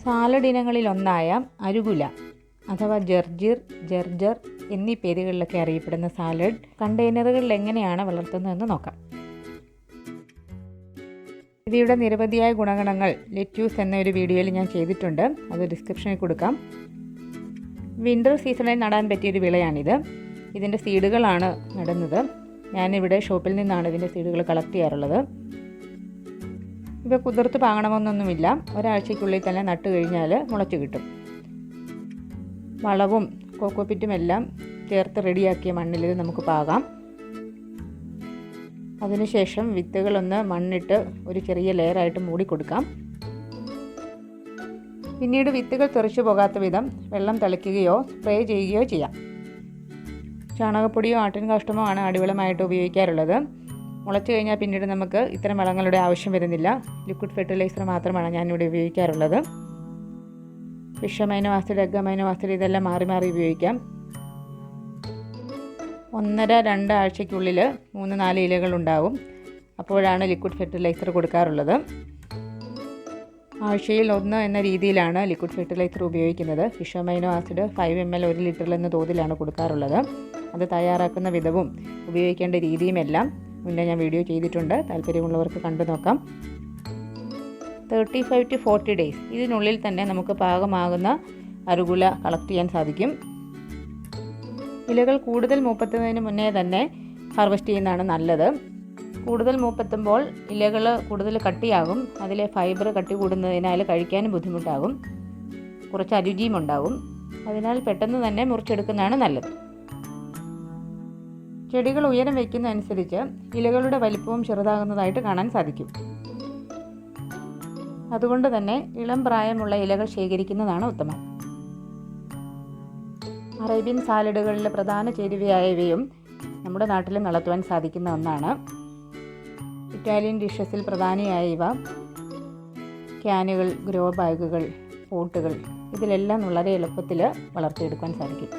Salad ഇനങ്ങളിലൊന്നായ അരുകുല അഥവാ ജർജീർ, ജർജർ എന്നീ പേരുകളിലൊക്കെ അറിയപ്പെടുന്ന സാലഡ് കണ്ടെയ്നറുകളിൽ എങ്ങനെയാണ് വളർത്തുന്നതെന്ന് നോക്കാം. ഇവയുടെ നിരവധിയായ ഗുണഗണങ്ങൾ ലെറ്റ്യൂസ് എന്ന ഒരു വീഡിയോയിൽ ഞാൻ ചെയ്തിട്ടുണ്ട്. അത് ഡിസ്ക്രിപ്ഷനിൽ കൊടുക്കാം. വിൻ്റർ സീസണിൽ നടാൻ പറ്റിയൊരു വിളയാണിത്. ഇതിൻ്റെ സീഡുകളാണ് നടുന്നത്. ഞാനിവിടെ ഷോപ്പിൽ നിന്നാണ് ഇതിൻ്റെ സീഡുകൾ കളക്ട് ചെയ്യാറുള്ളത്. ഇവ കുതിർത്ത് പാകണമെന്നൊന്നുമില്ല. ഒരാഴ്ചയ്ക്കുള്ളിൽ തന്നെ നട്ട് കഴിഞ്ഞാൽ മുളച്ചു കിട്ടും. വളവും കോക്കോപിറ്റും എല്ലാം ചേർത്ത് റെഡിയാക്കിയ മണ്ണിൽ ഇത് നമുക്ക് പാകാം. അതിനുശേഷം വിത്തുകളൊന്ന് മണ്ണിട്ട് ഒരു ചെറിയ ലെയറായിട്ട് മൂടിക്കൊടുക്കാം. പിന്നീട് വിത്തുകൾ തെറിച്ചു പോകാത്ത വിധം വെള്ളം തളിക്കുകയോ സ്പ്രേ ചെയ്യുകയോ ചെയ്യാം. ചാണകപ്പൊടിയോ ആട്ടിൻ കാഷ്ടമോ ആണ് അടിവളമായിട്ട് ഉപയോഗിക്കാറുള്ളത്. മുളച്ചു കഴിഞ്ഞാൽ പിന്നീട് നമുക്ക് ഇത്തരം വളങ്ങളുടെ ആവശ്യം വരുന്നില്ല. ലിക്വിഡ് ഫെർട്ടിലൈസർ മാത്രമാണ് ഞാനിവിടെ ഉപയോഗിക്കാറുള്ളത്. Fish amino acid, egg amino acid ഇതെല്ലാം മാറി മാറി ഉപയോഗിക്കാം. 1-2 ആഴ്ചയ്ക്കുള്ളിൽ 3-4 ഇലകൾ ഉണ്ടാവും. അപ്പോഴാണ് ലിക്വിഡ് ഫെർട്ടിലൈസർ കൊടുക്കാറുള്ളത്. ആഴ്ചയിൽ 1 എന്ന രീതിയിലാണ് ലിക്വിഡ് ഫെർട്ടിലൈസർ ഉപയോഗിക്കുന്നത്. ഫിഷ് അമൈനോ ആസിഡ് 5 ml 1 ലിറ്ററിൽ എന്ന തോതിലാണ് കൊടുക്കാറുള്ളത്. അത് തയ്യാറാക്കുന്ന വിധവും ഉപയോഗിക്കേണ്ട രീതിയുമെല്ലാം മുന്നേ ഞാൻ വീഡിയോ ചെയ്തിട്ടുണ്ട്. താല്പര്യമുള്ളവർക്ക് കണ്ടു നോക്കാം. 35 to 40 days ഇതിനുള്ളിൽ തന്നെ നമുക്ക് പാകമാകുന്ന അരുകുല കളക്ട് ചെയ്യാൻ സാധിക്കും. ഇലകൾ കൂടുതൽ മൂപ്പത്തുന്നതിന് മുന്നേ തന്നെ ഹാർവെസ്റ്റ് ചെയ്യുന്നതാണ് നല്ലത്. കൂടുതൽ മൂപ്പെത്തുമ്പോൾ ഇലകൾ കൂടുതൽ കട്ടിയാകും. അതിലെ ഫൈബർ കട്ടി കൂടുന്നതിനാൽ കഴിക്കാനും ബുദ്ധിമുട്ടാകും. കുറച്ച് അരുചിയും ഉണ്ടാകും. അതിനാൽ പെട്ടെന്ന് തന്നെ മുറിച്ചെടുക്കുന്നതാണ് നല്ലത്. ചെടികൾ ഉയരം വയ്ക്കുന്നതനുസരിച്ച് ഇലകളുടെ വലിപ്പവും ചെറുതാകുന്നതായിട്ട് കാണാൻ സാധിക്കും. അതുകൊണ്ട് തന്നെ ഇളം പ്രായമുള്ള ഇലകൾ ശേഖരിക്കുന്നതാണ് ഉത്തമം. അറേബ്യൻ സാലഡുകളിലെ പ്രധാന ചേരുവയായവയും നമ്മുടെ നാട്ടിലും വളർത്തുവാൻ സാധിക്കുന്ന ഒന്നാണ്. ഇറ്റാലിയൻ ഡിഷസിൽ പ്രധാനിയായ ഇവ ക്യാനുകൾ, ഗ്രോ ബാഗുകൾ, പോട്ടുകൾ ഇതിലെല്ലാം വളരെ എളുപ്പത്തിൽ വളർത്തിയെടുക്കാൻ സാധിക്കും.